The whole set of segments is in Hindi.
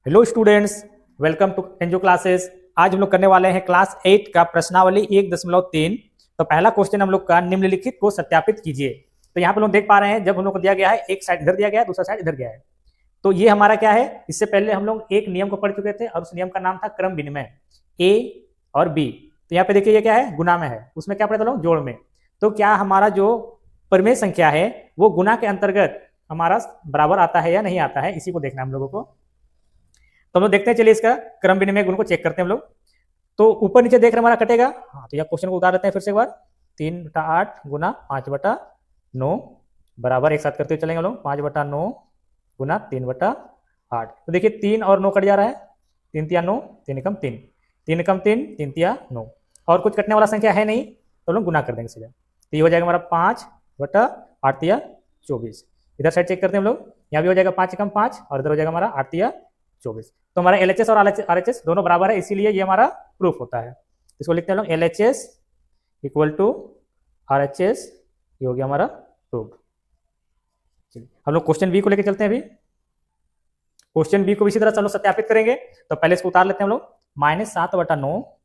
हेलो स्टूडेंट्स, वेलकम टू एनजो क्लासेस। आज हम लोग करने वाले हैं क्लास 8 का प्रश्नावली 1.3। तो पहला क्वेश्चन हम लोग का निम्नलिखित को सत्यापित कीजिए। तो यहाँ पे लोग देख पा रहे हैं, जब हम लोग को दिया गया है एक साइड इधर दिया गया है, दूसरा साइड इधर गया है। तो ये हमारा क्या है, इससे पहले हम लोग एक नियम को पढ़ चुके थे और उस नियम का नाम था क्रम विनिमय ए और बी। तो यहाँ पे देखिए ये क्या है, गुना में है, उसमें क्या पढ़े थे लोग, जोड़ में। तो क्या हमारा जो परिमेय संख्या है वो गुना के अंतर्गत हमारा बराबर आता है या नहीं आता है, इसी को देखना है हम लोगों को। तो हम लोग देखते हैं, चलिए इसका क्रम विनिमय गुण को चेक करते हैं हम लोग। तो ऊपर नीचे देख रहे हमारा कटेगा। हाँ, तो यह क्वेश्चन को उतार देते हैं फिर से एक बार। 3/8 गुना 5/9 बराबर, एक साथ करते हुए चलेंगे हम लोग। 5/9 गुना 3/8। तो देखिए 3 और 9 कट जा रहा है। 3 तिया 9, 3 एकम 3, 3 एकम 3, 3 तिया 9, और कुछ कटने वाला संख्या है नहीं, तो हम लोग गुना कर देंगे सीधा। तो ये हो जाएगा हमारा 5/8 तिया 24। इधर साइड चेक करते हैं हम लोग, यहाँ भी हो जाएगा 5 एकम 5 और इधर हो जाएगा हमारा 8 तिया 24। तो हमारा LHS और RHS दोनों बराबर है, इसीलिए ये हमारा प्रूफ होता है। इसको लिखते हैं लोग LHS इक्वल टू RHS, ये हो गया हमारा प्रूफ। चलिए हम लोग क्वेश्चन बी को लेकर चलते हैं। अभी क्वेश्चन बी को इसी तरह से हम लोग सत्यापित करेंगे। तो पहले इसको उतार लेते हैं हम लोग। -7/9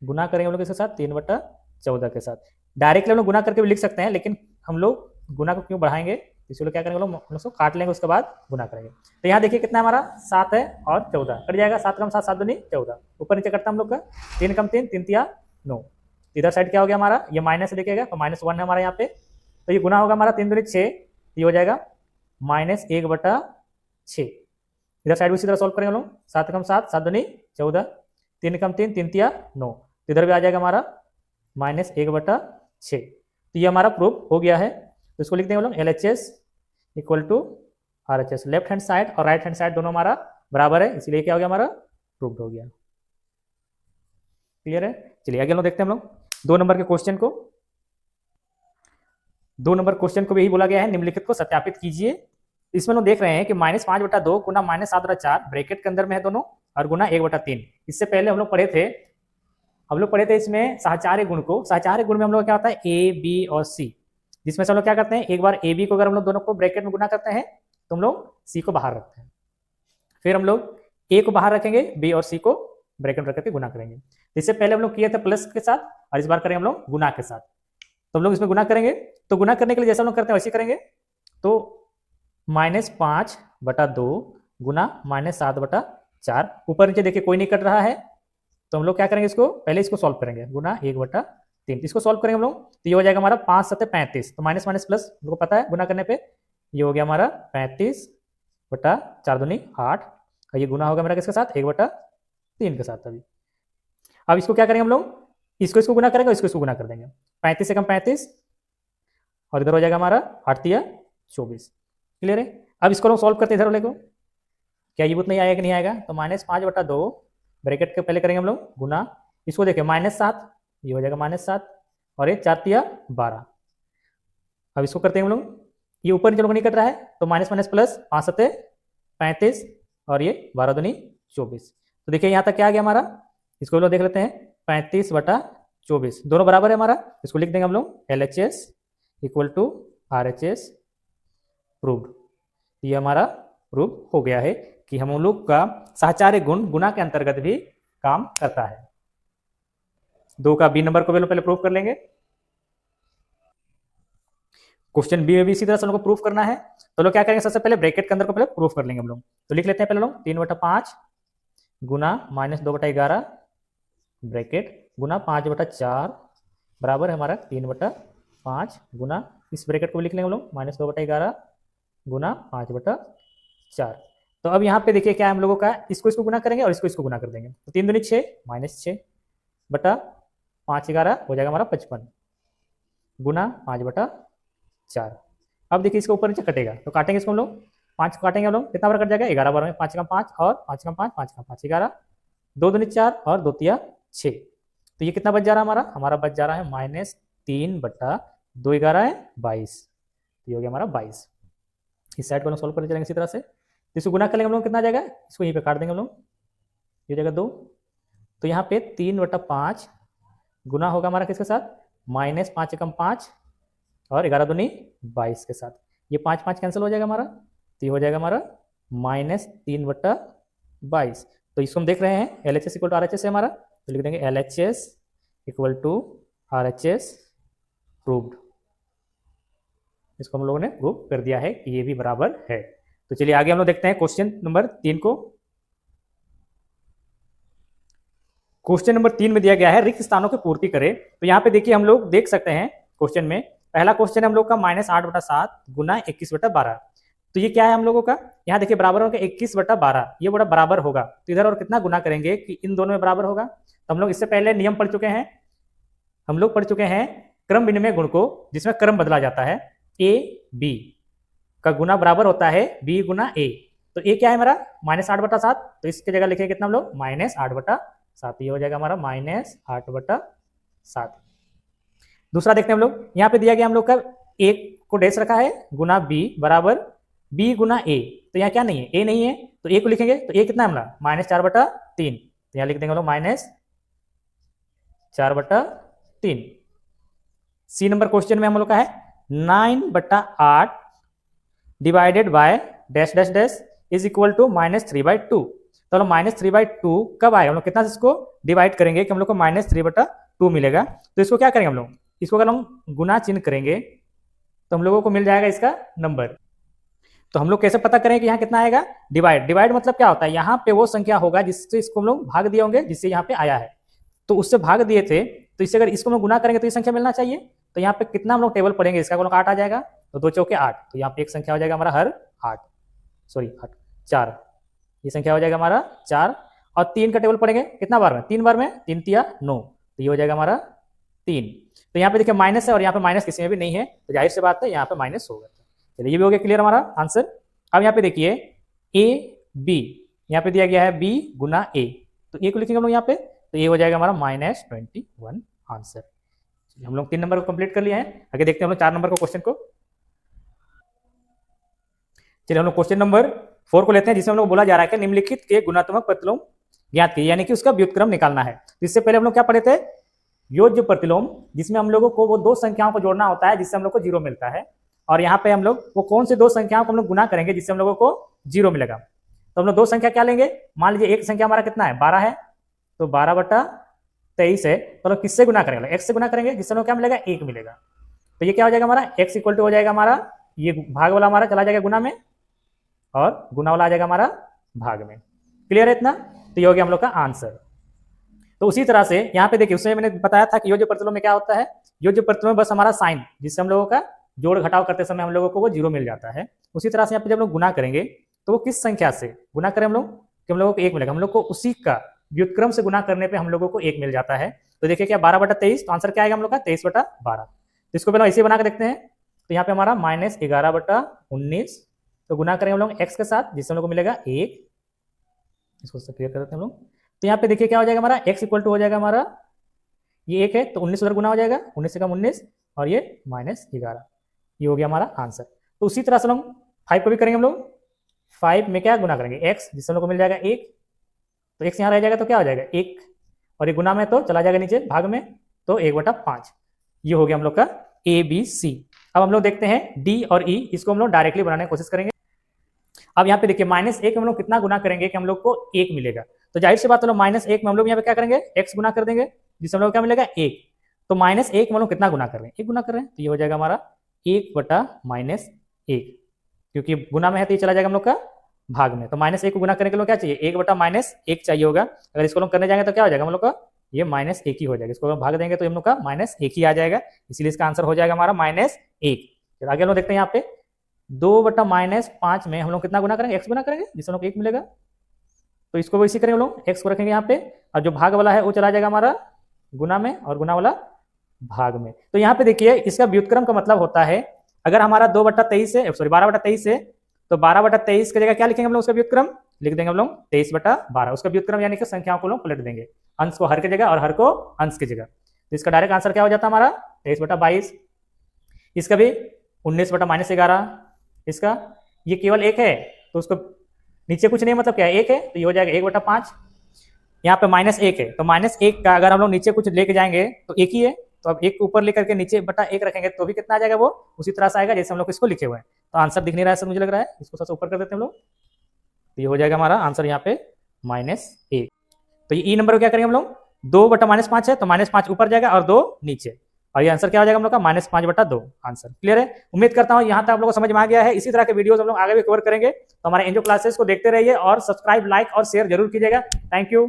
गुना करेंगे हम लोग इसके साथ 3/14 के साथ। डायरेक्टली हम लोग गुना करके भी लिख सकते हैं, लेकिन हम लोग गुना को क्यों बढ़ाएंगे, इसलिए क्या करेंगे हम लोग उसको काट लेंगे, उसके बाद गुना करेंगे। तो यहाँ देखिए कितना हमारा 7 है और 14 कट जाएगा। 7 कम 7, 7 दूनी 14, ऊपर नीचे कटता हम लोग का। 3 कम 3, 3 तिया 9। इधर साइड क्या हो गया हमारा, ये माइनस से देखिएगा तो -1 है हमारा यहाँ पे। तो ये गुना होगा हमारा 3 दूनी 6, ये हो जाएगा -1/6। इधर साइड भी इसी तरह सॉल्व करेंगे हम लोग। 7 कम 7, 7 दूनी 14, 3 कम 3, 3 तिया 9। इधर भी आ जाएगा हमारा -1/6। तो ये हमारा प्रूफ हो गया है। तो इसको लिखते हैं हम लोग LHS equal to RHS। Left hand side और राइट हैंड साइड दोनों हमारा बराबर है, इसलिए क्या हो गया हमारा, प्रूव्ड हो गया। क्लियर है। चलिए आगे हम लोग देखते हैं हम लोग 2 नंबर के क्वेश्चन को। 2 नंबर क्वेश्चन को भी यही बोला गया है, निम्नलिखित को सत्यापित कीजिए। इसमें लोग देख रहे हैं कि -5/2 गुना -7/4 ब्रैकेट के अंदर में है दोनों, और गुना 1/3। इससे पहले हम लोग पढ़े थे इसमें सहचार्य गुण को। सहचार्य गुण में हम लोग क्या होता है, A, B और C, जिसमें से हम लोग क्या करते हैं, एक बार A B को अगर हम लोग दोनों को ब्रैकेट में गुना करते हैं तो हम लोग C को बाहर रखते हैं। फिर हम लोग A को बाहर रखेंगे, B और C को ब्रैकेट में रख करके गुना करेंगे। इससे पहले हम लोग किए थे प्लस के साथ, और इस बार करेंगे हम लोग गुना के साथ। तो हम लोग इसमें गुना करेंगे, तो गुना करने के लिए जैसा हम लोग करते हैं वैसे करेंगे। तो -5/2 गुना -7/4, ऊपर नीचे देखिए कोई नहीं कट रहा है, तो हम लोग क्या करेंगे, इसको पहले इसको सॉल्व करेंगे। गुना 1/3, इसको सॉल्व करेंगे हम लोग। तो ये हो जाएगा हमारा 5 7 35। तो माइनस माइनस प्लस हमको पता है गुना करने पे, ये हो गया हमारा 35/4 दूनी 8, और ये गुना होगा मेरा किसके साथ, 1/3 के साथ। अभी अब इसको क्या करेंगे हम लोग, इसको गुना करेंगे, इसको गुना कर देंगे। 35 से कम 35, और इधर हो जाएगा हमारा 8 तिया 24। क्लियर है। अब इसको लोग सॉल्व करते हैं इधर वाले को, क्या ये बुत नहीं आएगा कि नहीं आएगा। तो -5/2 ब्रैकेट के पहले करेंगे हम लोग गुना, इसको देखिए -7, ये हो जाएगा -7, और ये 4 तिया 12। अब इसको करते हैं हम लोग, ये ऊपर नीचे लोग नहीं कट रहा है, तो माइनस माइनस प्लस, 5 7 35, और ये 12 दूनी 24। तो देखिए यहाँ तक क्या आ गया हमारा, इसको लोग देख लेते हैं। 35/24 दोनों बराबर है हमारा। इसको लिख देंगे हम लोग LHS equal to RHS proved. ये हमारा प्रूव हो गया है कि हम लोग का सहचार्य गुण गुना के अंतर्गत भी काम करता है। 2 का B नंबर को भी पहले प्रूफ कर लेंगे। क्वेश्चन बी में भी इसी तरह से हम लोग को प्रूफ करना है। तो लोग क्या करेंगे, सबसे पहले ब्रैकेट के अंदर को पहले प्रूफ कर लेंगे हम लोग। तो लिख लेते हैं पहले लोग 3/5 गुना -2/11 ब्रैकेट गुना 5/4 बराबर है हमारा 3/5 गुना, इस ब्रैकेट को लिख लेंगे हम लोग -2/11 गुना 5/4। तो अब यहाँ पे देखिए क्या है हम लोगों का, इसको गुना करेंगे और इसको गुना कर देंगे। तो 3 दूनी 6, -6/5/11 हो जाएगा हमारा 55 गुना 5/4। अब देखिए इसको ऊपर नीचे कटेगा, तो काटेंगे इसको हम लोग, 5 काटेंगे हम लोग, कितना बार कट जाएगा, 11 बार में। 5 का 5 और 5 का 5, 5 का 5 11, 2 दूनी 4 और 2 तिया 6। तो ये कितना बच जा रहा है हमारा बच जा रहा है -3/2 11 है 22। ये हो गया हमारा 22। इस साइड को हम सोल्व करने चलेंगे इसी तरह से। इसको गुना कर लेंगे हम लोग, कितना आ जाएगा, इसको यहीं पे काट देंगे हम लोग, ये हो जाएगा 2। तो यहाँ पे 3/5 गुना होगा हमारा किसके साथ, -5 एकम 5 और 11 दूनी 22 के साथ। ये 5 5 कैंसिल हो जाएगा हमारा, तो ये हो जाएगा हमारा -3/22 22। तो इसको हम देख रहे हैं LHS इक्वल टू RHS है हमारा, तो लिख देंगे LHS equal to RHS proved. इसको हम लोगों ने प्रूव कर दिया है कि ये भी बराबर है। तो चलिए आगे हम लोग देखते हैं क्वेश्चन नंबर 3 को। क्वेश्चन नंबर 3 में दिया गया है रिक्त स्थानों की पूर्ति करें। तो यहाँ पे देखिए हम लोग देख सकते हैं क्वेश्चन में पहला क्वेश्चन हम लोग का -8/7 गुना 21/12। तो ये क्या है हम लोगों का, यहाँ देखिए बराबर होगा 21/12, ये बड़ा बराबर होगा। तो इधर और कितना गुना करेंगे कि इन दोनों में बराबर होगा। तो हम लोग इससे पहले नियम पढ़ चुके हैं, हम लोग पढ़ चुके हैं क्रम विनिमय गुण को, जिसमें क्रम बदला जाता है। ए बी का गुना बराबर होता है बी गुना ए। तो ए क्या है हमारा -8/7, तो इसकी जगह लिखेंगे कितना हम लोग -8/7, ये हो जाएगा हमारा -8/7। दूसरा देखते हैं हम लोग, यहाँ पे दिया गया हम लोग का एक को डैश रखा है गुना बी बराबर बी गुना ए। तो यहाँ क्या नहीं है, ए नहीं है, तो ए को लिखेंगे तो ए कितना है हमारा -4/3, तो यहाँ लिख देंगे हम लोग -4/3। सी नंबर क्वेश्चन में हम लोग का है 9/8 divided by dash dash dash is equal to -3/2। तो हम -3/2 कब आए, हम लोग कितना से इसको डिवाइड करेंगे कि हम लोग को -3/2 मिलेगा। तो इसको क्या करेंगे हम लोग, इसको अगर हम गुना चिन्ह करेंगे तो हम लोगों को मिल जाएगा इसका नंबर। तो हम लोग कैसे पता करें कि यहाँ कितना आएगा, डिवाइड। डिवाइड मतलब क्या होता है, यहाँ पे वो संख्या होगा जिससे इसको हम लोग भाग दिए होंगे, जिससे यहाँ पे आया है, तो उससे भाग दिए थे, तो इससे अगर इसको हम लोग गुना करेंगे तो ये संख्या मिलना चाहिए। तो यहाँ पे कितना हम लोग टेबल पढ़ेंगे, इसका हम लोग 8 आ जाएगा, तो 2 चौके 8, तो यहाँ पे एक संख्या हो जाएगा हमारा 4, ये संख्या हो जाएगा हमारा 4। और 3 का टेबल पढ़ेंगे कितना बार में, 3 बार में, 3 तिया 9, तो ये हो जाएगा हमारा 3। तो यहाँ पे देखिए माइनस है और यहाँ पे माइनस किसी में भी नहीं है, तो जाहिर सी बात है यहाँ पे माइनस होगा। चलिए ये भी हो गया क्लियर हमारा आंसर। अब यहाँ पे देखिए ए बी, यहाँ पे दिया गया है बी गुना ए, तो ए को लिखेंगे हम लोग यहाँ पे, तो ये हो जाएगा हमारा -21 आंसर। हम लोग 3 नंबर को कंप्लीट कर लिया है। आगे देखते हैं हम लोग 4 नंबर को क्वेश्चन को। चलिए हम लोग क्वेश्चन नंबर 4 को लेते हैं, जिसमें हम लोग बोला जा रहा है कि निम्नलिखित के गुणात्मक प्रतिलोम ज्ञात कीजिए, यानी कि उसका व्युत्क्रम निकालना है। तो इससे पहले हम लोग क्या पढ़े थे, योज्य प्रतिलोम, जिसमें हम लोगों को वो 2 संख्याओं को जोड़ना होता है जिससे हम लोग को 0 मिलता है। और यहाँ पे हम लोग वो कौन से 2 संख्याओं को हम लोग गुना करेंगे जिससे हम लोगों को 0 मिलेगा। तो हम लोग 2 संख्या क्या लेंगे, मान लीजिए एक संख्या हमारा कितना है 12 है, तो 12/23 है, तो हम किससे गुना करेंगे, x से गुना करेंगे, जिससे हम लोग क्या मिलेगा 1 मिलेगा। तो ये क्या हो जाएगा हमारा x इक्वल टू हो जाएगा हमारा, ये भाग वाला हमारा चला जाएगा गुना में और गुना वाला आ जाएगा हमारा भाग में। क्लियर है इतना, तो ये हो गया हम लोग का आंसर। तो उसी तरह से यहाँ पे देखिए उसमें मैंने बताया था कि योज्य प्रतिलोम में क्या होता है, योज्य प्रतिलोम में बस हमारा साइन, जिससे हम लोगों का जोड़ घटाव करते समय हम लोगों को वो 0 मिल जाता है। उसी तरह से यहाँ पे जब हम लोग गुना करेंगे तो वो किस संख्या से गुना करें हम लोग कि हम लोगों को 1 मिलेगा, हम लोग को उसी का व्युत्क्रम से गुना करने पे हम लोगों को 1 मिल जाता है। तो देखिए क्या 12/23, तो आंसर क्या आएगा हम लोग का 23/12। तो इसको पहले ऐसे बना के देखते हैं, तो यहाँ पे हमारा -11/19, तो गुना करेंगे हम लोग x के साथ, जिससे हम लोग को मिलेगा 1। इसको क्लियर कर देते हैं हम लोग। तो यहाँ पे देखिए क्या हो जाएगा हमारा x इक्वल टू हो जाएगा हमारा ये 1 है, तो 19 उधर गुना हो जाएगा, 19 से कम 19 और ये -11, ये हो गया हमारा आंसर। तो उसी तरह से हम 5 को भी करेंगे हम लोग, 5 में क्या गुना करेंगे x, जिससे हम लोग को मिल जाएगा 1, तो x यहाँ रह जाएगा तो क्या हो जाएगा 1, और ये गुना में तो चला जाएगा नीचे भाग में, तो 1/5, ये हो गया हम लोग का ABC। अब हम लोग देखते हैं D और E, इसको हम लोग डायरेक्टली बनाने की कोशिश करेंगे। अब यहाँ पे देखिए -1 में हम लोग कितना गुना करेंगे कि हम लोग को 1 मिलेगा, तो जाहिर सी बात है -1 में हम लोग यहाँ पे क्या करेंगे x गुना कर देंगे, जिससे हम लोग क्या मिलेगा 1। तो -1 में हम लोग कितना गुना कर रहे हैं, 1 गुना कर रहे हैं, तो ये हो जाएगा हमारा 1/-1, क्योंकि गुना में है तो ये चला जाएगा हम लोग का भाग में। तो -1 को गुना करने के लिए क्या चाहिए, 1/-1 चाहिए होगा। अगर इसको हम करने जाएंगे तो क्या हो जाएगा हम लोग का ये -1 ही हो जाएगा, इसको हम भाग देंगे तो हम लोग का -1 ही आ जाएगा, इसीलिए इसका आंसर हो जाएगा हमारा -1। फिर आगे हम लोग देखते हैं यहाँ पे 2/-5 में हम लोग कितना गुना करेंगे, x गुना करेंगे, जिससे हम लोग 1 मिलेगा। तो इसको इसी करेंगे हम लोग, x को रखेंगे यहाँ पे, और जो भाग वाला है वो चला जाएगा हमारा गुना में और गुना वाला भाग में। तो यहाँ पे देखिए इसका व्युत्क्रम का मतलब होता है, अगर हमारा 12/23 है, सॉरी 12/23 है, तो 12/23 की जगह क्या लिखेंगे हम लोग, उसका व्युत्क्रम लिख देंगे हम लोग 23/12, उसका व्युत्क्रम यानी कि संख्याओं को लोग पलट देंगे, अंश को हर की जगह और हर को अंश की जगह। तो इसका डायरेक्ट आंसर क्या हो जाता है हमारा 23/22। इसका भी 19/-11, इसका ये केवल 1 है तो उसको नीचे कुछ नहीं, मतलब क्या है 1 है, तो ये हो जाएगा 1/5। यहाँ पे -1 है, तो -1 का अगर हम लोग नीचे कुछ लेके जाएंगे तो 1 ही है, तो अब 1 ऊपर लेकर के नीचे बटा 1 रखेंगे तो भी कितना आ जाएगा, वो उसी तरह से आएगा जैसे हम लोग इसको लिखे हुए हैं। तो आंसर दिख नहीं रहा है सर, मुझे लग रहा है, इसको सबसे ऊपर कर देते हैं हम लोग, तो ये हो जाएगा हमारा आंसर यहाँ पे -1। तो ये ई नंबर को क्या करेंगे हम लोग, 2/-5 है तो -5 ऊपर जाएगा और 2 नीचे, और ये आंसर क्या हो जाएगा हम लोग का -5/2 आंसर। क्लियर है, उम्मीद करता हूँ यहाँ तक आप लोगों को समझ में आ गया है। इसी तरह के वीडियोस हम लोग आगे भी कवर करेंगे, तो हमारे एनजीओ क्लासेस को देखते रहिए और सब्सक्राइब, लाइक और शेयर जरूर कीजिएगा। Thank you.